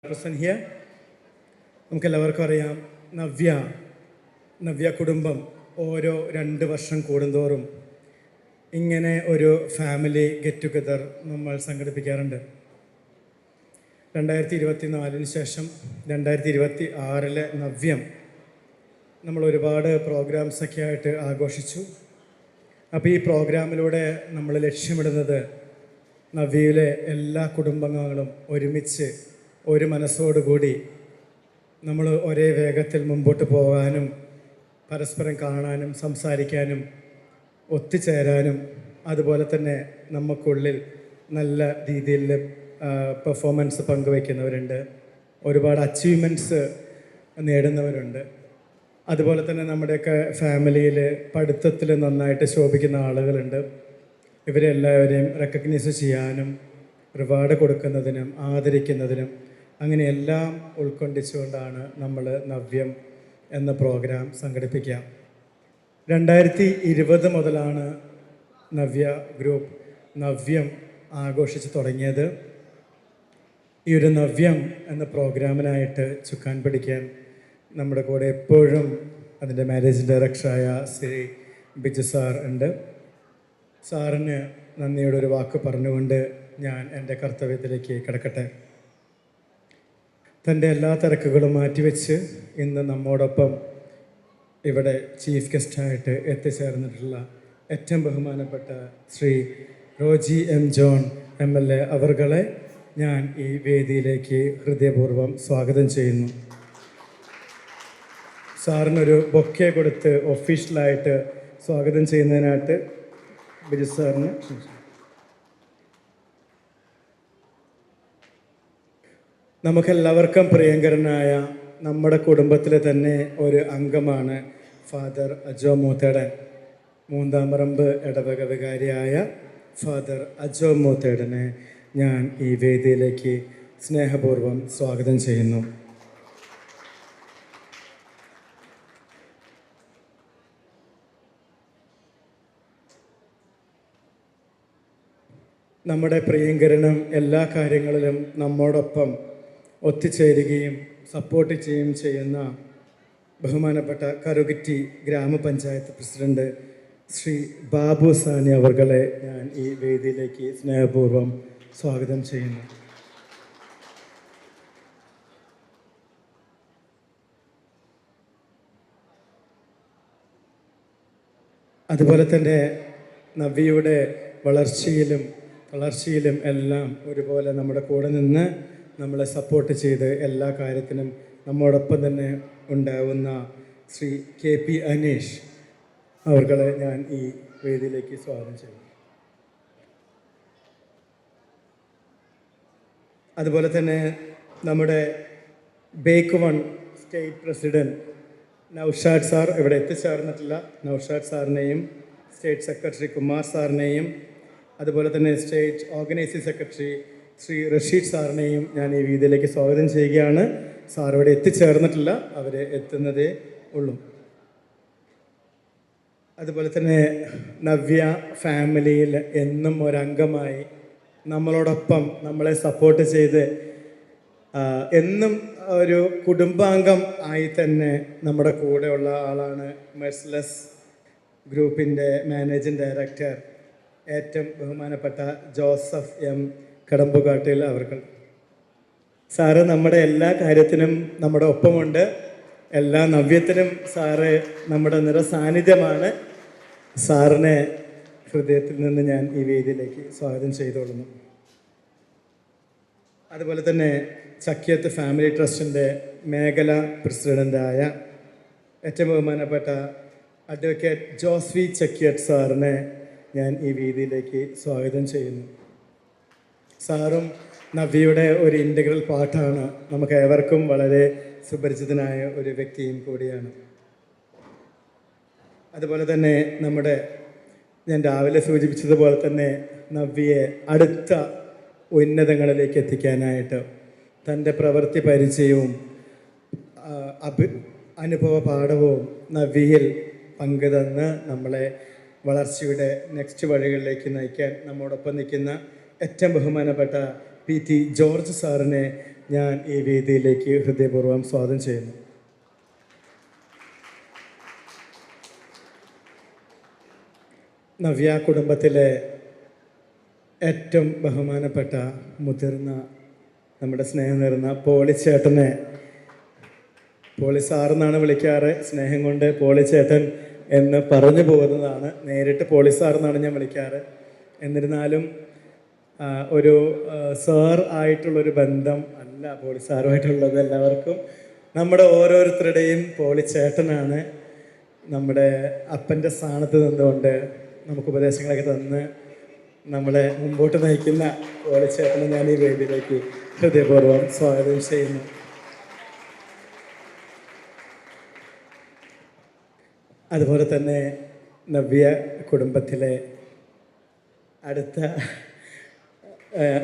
Present here. നമുക്കെല്ലാവർക്കും അറിയാം, നവ്യ കുടുംബം ഓരോ 2 വർഷം കൂടുന്തോറും ഇങ്ങനെ ഒരു ഫാമിലി ഗെറ്റ് ടുഗദർ നമ്മൾ സംഘടിപ്പിക്കാറുണ്ട്. 2024 ശേഷം 2026 നവ്യം നമ്മൾ ഒരുപാട് പ്രോഗ്രാംസൊക്കെ ആയിട്ട് ആഘോഷിച്ചു. അപ്പോൾ ഈ പ്രോഗ്രാമിലൂടെ നമ്മൾ ലക്ഷ്യമിടുന്നത് നവ്യയിലെ എല്ലാ കുടുംബാംഗങ്ങളും ഒരുമിച്ച് ഒരു മനസ്സോടുകൂടി നമ്മൾ ഒരേ വേഗത്തിൽ മുമ്പോട്ട് പോകാനും പരസ്പരം കാണാനും സംസാരിക്കാനും ഒത്തുചേരാനും അതുപോലെ തന്നെ നമുക്കുള്ളിൽ നല്ല രീതിയിൽ പെർഫോമൻസ് പങ്കുവയ്ക്കുന്നവരുണ്ട്, ഒരുപാട് അച്ചീവ്മെൻറ്റ്സ് നേടുന്നവരുണ്ട്. അതുപോലെ തന്നെ നമ്മുടെയൊക്കെ ഫാമിലിയിൽ പഠിത്തത്തിൽ നന്നായിട്ട് ശോഭിക്കുന്ന ആളുകളുണ്ട്. ഇവരെല്ലാവരെയും റെക്കഗ്നൈസ് ചെയ്യാനും റിവാർഡ് കൊടുക്കുന്നതിനും ആദരിക്കുന്നതിനും അങ്ങനെയെല്ലാം ഉൾക്കൊണ്ടിച്ചുകൊണ്ടാണ് നമ്മൾ നവ്യം എന്ന പ്രോഗ്രാം സംഘടിപ്പിക്കുക. 2020 മുതലാണ് നവ്യ ഗ്രൂപ്പ് നവ്യം ആഘോഷിച്ച് തുടങ്ങിയത്. ഈ ഒരു നവ്യം എന്ന പ്രോഗ്രാമിനായിട്ട് ചുക്കാൻ പിടിക്കാൻ നമ്മുടെ കൂടെ എപ്പോഴും അതിൻ്റെ മാനേജിംഗ് ഡയറക്ടറായ ശ്രീ ബിജു സാർ ഉണ്ട്. സാറിന് നന്ദിയുടെ ഒരു വാക്ക് പറഞ്ഞുകൊണ്ട് ഞാൻ എൻ്റെ കർത്തവ്യത്തിലേക്ക് കിടക്കട്ടെ. തൻ്റെ എല്ലാ തിരക്കുകളും മാറ്റിവെച്ച് ഇന്ന് നമ്മോടൊപ്പം ഇവിടെ ചീഫ് ഗസ്റ്റായിട്ട് എത്തിച്ചേർന്നിട്ടുള്ള ഏറ്റവും ബഹുമാനപ്പെട്ട Shri Roji M John MLA അവർകളെ ഞാൻ ഈ വേദിയിലേക്ക് ഹൃദയപൂർവ്വം സ്വാഗതം ചെയ്യുന്നു. സാറിനൊരു ബൊക്കെ കൊടുത്ത് ഒഫീഷ്യലായിട്ട് സ്വാഗതം ചെയ്യുന്നതിനായിട്ട് ബിജു സാറിന് നമുക്കെല്ലാവർക്കും പ്രിയങ്കരനായ നമ്മുടെ കുടുംബത്തിലെ തന്നെ ഒരു അംഗമാണ് ഫാദർ അജോ മൂത്തേടൻ. മൂന്നാംപറമ്പ് ഇടവക വികാരിയായ ഫാദർ അജോ മൂത്തേടനെ ഞാൻ ഈ വേദിയിലേക്ക് സ്നേഹപൂർവ്വം സ്വാഗതം ചെയ്യുന്നു. നമ്മുടെ പ്രിയങ്കരനും എല്ലാ കാര്യങ്ങളിലും നമ്മോടൊപ്പം ഒത്തുചേരുകയും സപ്പോർട്ട് ചെയ്യുകയും ചെയ്യുന്ന ബഹുമാനപ്പെട്ട കറുകുറ്റി ഗ്രാമപഞ്ചായത്ത് പ്രസിഡന്റ് ശ്രീ ബാബു സാനി അവർകളെ ഞാൻ ഈ വേദിയിലേക്ക് സ്നേഹപൂർവ്വം സ്വാഗതം ചെയ്യുന്നു. അതുപോലെ തന്നെ നവ്യയുടെ വളർച്ചയിലും എല്ലാം ഒരുപോലെ നമ്മുടെ കൂടെ നിന്ന് നമ്മളെ സപ്പോർട്ട് ചെയ്ത് എല്ലാ കാര്യത്തിനും നമ്മോടൊപ്പം തന്നെ ഉണ്ടാവുന്ന ശ്രീ KP അനീഷ് അവർകളെ ഞാൻ ഈ വേദിയിലേക്ക് സ്വാഗതം ചെയ്യുന്നു. അതുപോലെ തന്നെ നമ്മുടെ bake one state president Noushad sir ഇവിടെ എത്തിച്ചേർന്നിട്ടില്ല. നൗഷാദ് സാറിനെയും സ്റ്റേറ്റ് സെക്രട്ടറി കുമാർ സാറിനെയും അതുപോലെ തന്നെ state organising secretary Shri Rasheed സാറിനെയും ഞാൻ ഈ വേദിയിലേക്ക് സ്വാഗതം ചെയ്യുകയാണ്. സാർ ഇവിടെ എത്തിച്ചേർന്നിട്ടില്ല, അവർ എത്തുന്നതേ ഉള്ളൂ. അതുപോലെ തന്നെ നവ്യ ഫാമിലിയിൽ എന്നും ഒരംഗമായി നമ്മളോടൊപ്പം നമ്മളെ സപ്പോർട്ട് ചെയ്ത് എന്നും ഒരു കുടുംബാംഗം ആയി തന്നെ നമ്മുടെ കൂടെയുള്ള ആളാണ് മെഴ്സിലെസ് ഗ്രൂപ്പിൻ്റെ മാനേജിംഗ് ഡയറക്ടർ ഏറ്റവും ബഹുമാനപ്പെട്ട ജോസഫ് M കടമ്പുകാട്ടിൽ അവർക്ക്. സാറ് നമ്മുടെ എല്ലാ കാര്യത്തിനും നമ്മുടെ ഒപ്പമുണ്ട്. എല്ലാ നവ്യത്തിനും സാറ് നമ്മുടെ നിറസാന്നിധ്യമാണ്. സാറിനെ ഹൃദയത്തിൽ നിന്ന് ഞാൻ ഈ വേദിയിലേക്ക് സ്വാഗതം ചെയ്തുകൊള്ളുന്നു. അതുപോലെ തന്നെ ചക്കിയത്ത് ഫാമിലി ട്രസ്റ്റിൻ്റെ മേഖല പ്രസിഡൻ്റായ ഏറ്റവും ബഹുമാനപ്പെട്ട അഡ്വക്കേറ്റ് ജോസ്വി ചക്കിയത്ത് സാറിനെ ഞാൻ ഈ വേദിയിലേക്ക് സ്വാഗതം ചെയ്യുന്നു. സാറും നവ്യയുടെ ഒരു ഇൻ്റഗ്രൽ പാർട്ടാണ്. നമുക്ക് ഏവർക്കും വളരെ സുപരിചിതനായ ഒരു വ്യക്തിയും കൂടിയാണ്. അതുപോലെ തന്നെ ഞാൻ രാവിലെ സൂചിപ്പിച്ചതുപോലെ തന്നെ നവ്യയെ അടുത്ത ഉന്നതങ്ങളിലേക്ക് എത്തിക്കാനായിട്ട് തൻ്റെ പ്രവൃത്തി പരിചയവും അനുഭവ പാഠവും നവ്യയിൽ പങ്കുതന്ന് നമ്മളെ വളർച്ചയുടെ നെക്സ്റ്റ് വഴികളിലേക്ക് നയിക്കാൻ നമ്മോടൊപ്പം നിൽക്കുന്ന ഏറ്റവും ബഹുമാനപ്പെട്ട PT ജോർജ് സാറിനെ ഞാൻ ഈ വേദിയിലേക്ക് ഹൃദയപൂർവ്വം സ്വാഗതം ചെയ്യുന്നു. നവ്യ കുടുംബത്തിലെ ഏറ്റവും ബഹുമാനപ്പെട്ട മുതിർന്ന നമ്മുടെ സ്നേഹം നിറഞ്ഞ പോളിച്ചേട്ടനെ, പോളി സാറെന്നാണ് വിളിക്കാറ്, സ്നേഹം കൊണ്ട് പോളിച്ചേട്ടൻ എന്ന് പറഞ്ഞു പോകുന്നതാണ്. നേരിട്ട് പോളി സാറെന്നാണ് ഞാൻ വിളിക്കാറ്. എന്നിരുന്നാലും ഒരു സാർ ആയിട്ടുള്ളൊരു ബന്ധം അല്ല പോളി സാറുമായിട്ടുള്ളത്. എല്ലാവർക്കും നമ്മുടെ ഓരോരുത്തരുടെയും പോളിച്ചേട്ടനാണ്. നമ്മുടെ അപ്പൻ്റെ സ്ഥാനത്ത് നിന്നുകൊണ്ട് നമുക്ക് ഉപദേശങ്ങളൊക്കെ തന്ന് നമ്മളെ മുമ്പോട്ട് നയിക്കുന്ന പോളിച്ചേട്ടനെ ഞാൻ ഈ വേദിയിലേക്ക് ഹൃദയപൂർവ്വം സ്വാഗതം ചെയ്യുന്നു. അതുപോലെ തന്നെ നവ്യ കുടുംബത്തിലെ അടുത്ത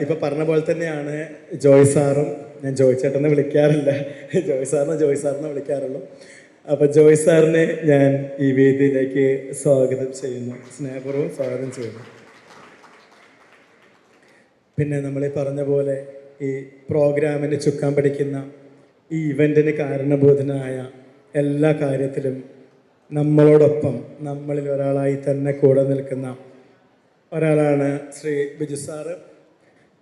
ഇപ്പം പറഞ്ഞ പോലെ തന്നെയാണ് ജോയ് സാറും. ഞാൻ ജോയ് ചേട്ടനെ വിളിക്കാറില്ല, ജോയ് സാറിനെ വിളിക്കാറുള്ളൂ. അപ്പം ജോയ് സാറിനെ ഞാൻ ഈ വേദിയിലേക്ക് സ്വാഗതം ചെയ്യുന്നു, സ്നേഹപൂർവ്വം സ്വാഗതം ചെയ്യുന്നു. പിന്നെ നമ്മളീ പറഞ്ഞ പോലെ ഈ പ്രോഗ്രാമിന് ചുക്കാൻ പിടിക്കുന്ന, ഈ ഇവൻറ്റിന് കാരണഭൂതനായ എല്ലാ കാര്യത്തിലും നമ്മളോടൊപ്പം നമ്മളിൽ ഒരാളായി തന്നെ കൂടെ നിൽക്കുന്ന ഒരാളാണ് ശ്രീ ബിജു സാറ്.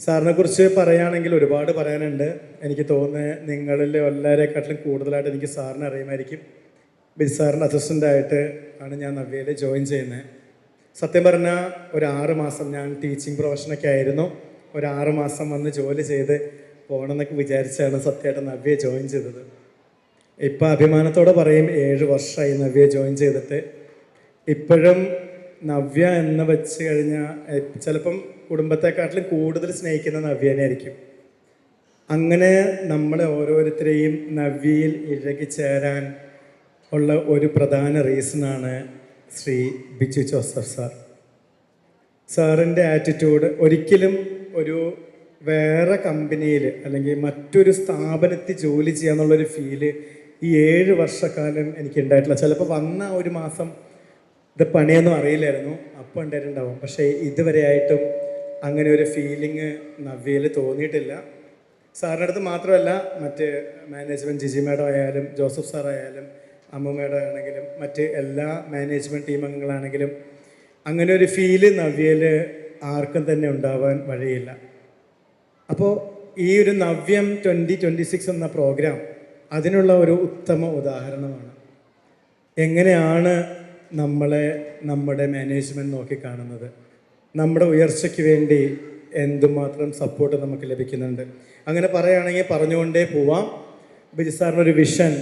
സാറിനെ കുറിച്ച് പറയുകയാണെങ്കിൽ ഒരുപാട് പറയാനുണ്ട്. എനിക്ക് തോന്നുന്നത് നിങ്ങളിൽ എല്ലാവരെക്കാട്ടിലും കൂടുതലായിട്ട് എനിക്ക് സാറിനെ അറിയുമായിരിക്കും. ബിജു സാറിൻ്റെ അസിസ്റ്റൻ്റായിട്ട് ആണ് ഞാൻ നവ്യയിൽ ജോയിൻ ചെയ്യുന്നത്. സത്യം പറഞ്ഞാൽ ഒരു 6 മാസം ഞാൻ ടീച്ചിങ് പ്രൊഫഷനൊക്കെ ആയിരുന്നു. ഒരു 6 മാസം വന്ന് ജോലി ചെയ്ത് പോകണമെന്നൊക്കെ വിചാരിച്ചാണ് സത്യമായിട്ട് നവ്യയെ ജോയിൻ ചെയ്തത്. ഇപ്പം അഭിമാനത്തോടെ പറയും 7 വർഷമായി നവ്യയെ ജോയിൻ ചെയ്തിട്ട്. ഇപ്പോഴും നവ്യ എന്ന് വെച്ച് കഴിഞ്ഞാൽ ചിലപ്പം കുടുംബത്തെക്കാട്ടിലും കൂടുതൽ സ്നേഹിക്കുന്ന നവ്യനെ ആയിരിക്കും. അങ്ങനെ നമ്മളെ ഓരോരുത്തരെയും നവ്യയിൽ ഇഴകിച്ചേരാൻ ഉള്ള ഒരു പ്രധാന റീസണാണ് ശ്രീ ബിജു ജോസഫ് സാർ. സാറിൻ്റെ ആറ്റിറ്റ്യൂഡ് ഒരിക്കലും ഒരു വേറെ കമ്പനിയിൽ അല്ലെങ്കിൽ മറ്റൊരു സ്ഥാപനത്തിൽ ജോലി ചെയ്യാന്നുള്ളൊരു ഫീല് ഈ 7 വർഷക്കാലം എനിക്ക് ഉണ്ടായിട്ടില്ല. ചിലപ്പോൾ വന്ന ഒരു മാസം ഇത് പണിയൊന്നും അറിയില്ലായിരുന്നു, അപ്പം ഉണ്ടായിട്ടുണ്ടാവും. പക്ഷേ ഇതുവരെയായിട്ടും അങ്ങനെ ഒരു ഫീലിംഗ് നവ്യയിൽ തോന്നിയിട്ടില്ല. സാറിൻ്റെ അടുത്ത് മാത്രമല്ല, മറ്റ് മാനേജ്മെൻറ്റ് ജിജി മാഡം ആയാലും ജോസഫ് സാറായാലും അമ്മ മാഡം ആണെങ്കിലും മറ്റ് എല്ലാ മാനേജ്മെൻറ്റ് ടീം അംഗങ്ങളാണെങ്കിലും അങ്ങനെ ഒരു ഫീല് നവ്യയിൽ ആർക്കും തന്നെ ഉണ്ടാവാൻ വഴിയില്ല. അപ്പോൾ ഈ ഒരു നവ്യം 2026 എന്ന പ്രോഗ്രാം അതിനുള്ള ഒരു ഉത്തമ ഉദാഹരണമാണ്. എങ്ങനെയാണ് നമ്മളെ നമ്മുടെ മാനേജ്മെൻറ്റ് നോക്കിക്കാണുന്നത്, നമ്മുടെ ഉയർച്ചയ്ക്ക് വേണ്ടി എന്തുമാത്രം സപ്പോർട്ട് നമുക്ക് ലഭിക്കുന്നുണ്ട്. അങ്ങനെ പറയുകയാണെങ്കിൽ പറഞ്ഞുകൊണ്ടേ പോവാം. ബിജു സാറിനൊരു വിഷൻ,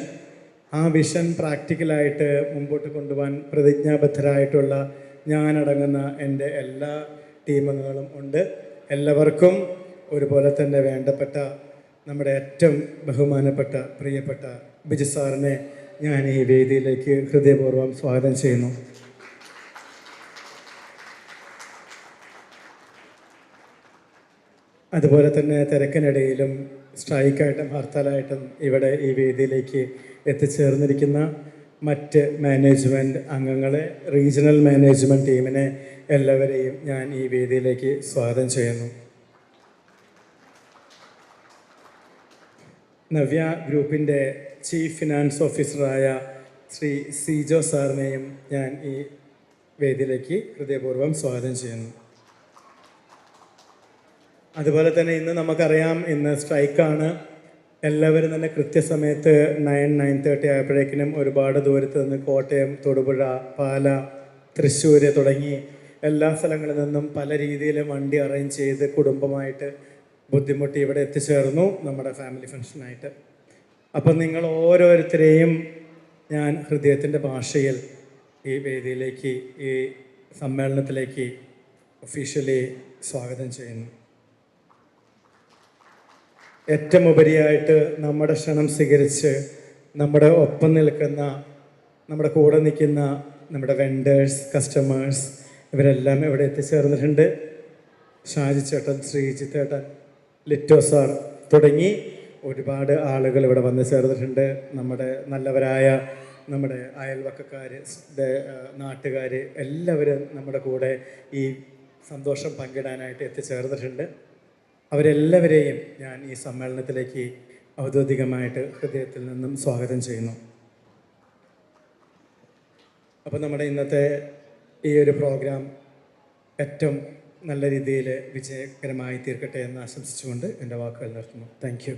ആ വിഷൻ പ്രാക്ടിക്കലായിട്ട് മുമ്പോട്ട് കൊണ്ടുപോകാൻ പ്രതിജ്ഞാബദ്ധരായിട്ടുള്ള ഞാനടങ്ങുന്ന എൻ്റെ എല്ലാ ടീമംഗങ്ങളും ഉണ്ട്. എല്ലാവർക്കും ഒരുപോലെ തന്നെ വേണ്ടപ്പെട്ട നമ്മുടെ ഏറ്റവും ബഹുമാനപ്പെട്ട പ്രിയപ്പെട്ട ബിജു സാറിനെ ഞാൻ ഈ വേദിയിലേക്ക് ഹൃദയപൂർവ്വം സ്വാഗതം ചെയ്യുന്നു. അതുപോലെ തന്നെ തിരക്കിനിടയിലും സ്ട്രൈക്കായിട്ടും ഹർത്താലായിട്ടും ഇവിടെ ഈ വേദിയിലേക്ക് എത്തിച്ചേർന്നിരിക്കുന്ന മറ്റ് മാനേജ്മെൻറ്റ് അംഗങ്ങളെ, റീജിയണൽ മാനേജ്മെൻറ്റ് ടീമിനെ എല്ലാവരെയും ഞാൻ ഈ വേദിയിലേക്ക് സ്വാഗതം ചെയ്യുന്നു. നവ്യ ഗ്രൂപ്പിൻ്റെ ചീഫ് ഫിനാൻസ് ഓഫീസറായ ശ്രീ സിജോ സാറിനെയും ഞാൻ ഈ വേദിയിലേക്ക് ഹൃദയപൂർവ്വം സ്വാഗതം ചെയ്യുന്നു. അതുപോലെ തന്നെ ഇന്ന് നമുക്കറിയാം, ഇന്ന് സ്ട്രൈക്കാണ്. എല്ലാവരും തന്നെ കൃത്യസമയത്ത് 9:30 ആയപ്പോഴേക്കിനും ഒരുപാട് ദൂരത്ത് നിന്ന് കോട്ടയം, തൊടുപുഴ, പാല, തൃശ്ശൂർ തുടങ്ങി എല്ലാ സ്ഥലങ്ങളിൽ നിന്നും പല രീതിയിലും വണ്ടി അറേഞ്ച് ചെയ്ത് കുടുംബമായിട്ട് ബുദ്ധിമുട്ടി ഇവിടെ എത്തിച്ചേർന്നു നമ്മുടെ ഫാമിലി ഫംഗ്ഷനായിട്ട്. അപ്പം നിങ്ങൾ ഓരോരുത്തരെയും ഞാൻ ഹൃദയത്തിൻ്റെ ഭാഷയിൽ ഈ വേദിയിലേക്ക്, ഈ സമ്മേളനത്തിലേക്ക് ഒഫീഷ്യലി സ്വാഗതം ചെയ്യുന്നു. ഏറ്റവും ഉപരിയായിട്ട് നമ്മുടെ ക്ഷണം സ്വീകരിച്ച് നമ്മുടെ ഒപ്പം നിൽക്കുന്ന, നമ്മുടെ കൂടെ നിൽക്കുന്ന നമ്മുടെ വെൻഡേഴ്സ്, കസ്റ്റമേഴ്സ് ഇവരെല്ലാം ഇവിടെ എത്തിച്ചേർന്നിട്ടുണ്ട്. ഷാജി ചേട്ടൻ, ശ്രീജിത്ത് ചേട്ടൻ, ലിറ്റോ സാർ തുടങ്ങി ഒരുപാട് ആളുകൾ ഇവിടെ വന്നു ചേർന്നിട്ടുണ്ട്. നമ്മുടെ നല്ലവരായ നമ്മുടെ അയൽവക്കക്കാർ, നാട്ടുകാർ എല്ലാവരും നമ്മുടെ കൂടെ ഈ സന്തോഷം പങ്കിടാനായിട്ട് എത്തിച്ചേർന്നിട്ടുണ്ട്. അവരെല്ലാവരെയും ഞാൻ ഈ സമ്മേളനത്തിലേക്ക് ഔദ്യോഗികമായിട്ട് ഹൃദയത്തിൽ നിന്നും സ്വാഗതം ചെയ്യുന്നു. അപ്പോൾ നമ്മുടെ ഇന്നത്തെ ഈ ഒരു പ്രോഗ്രാം ഏറ്റവും നല്ല രീതിയിൽ വിജയകരമായി തീർക്കട്ടെ എന്ന് ആശംസിച്ചുകൊണ്ട് എൻ്റെ വാക്കുകൾ നിർത്തുന്നു. Thank you.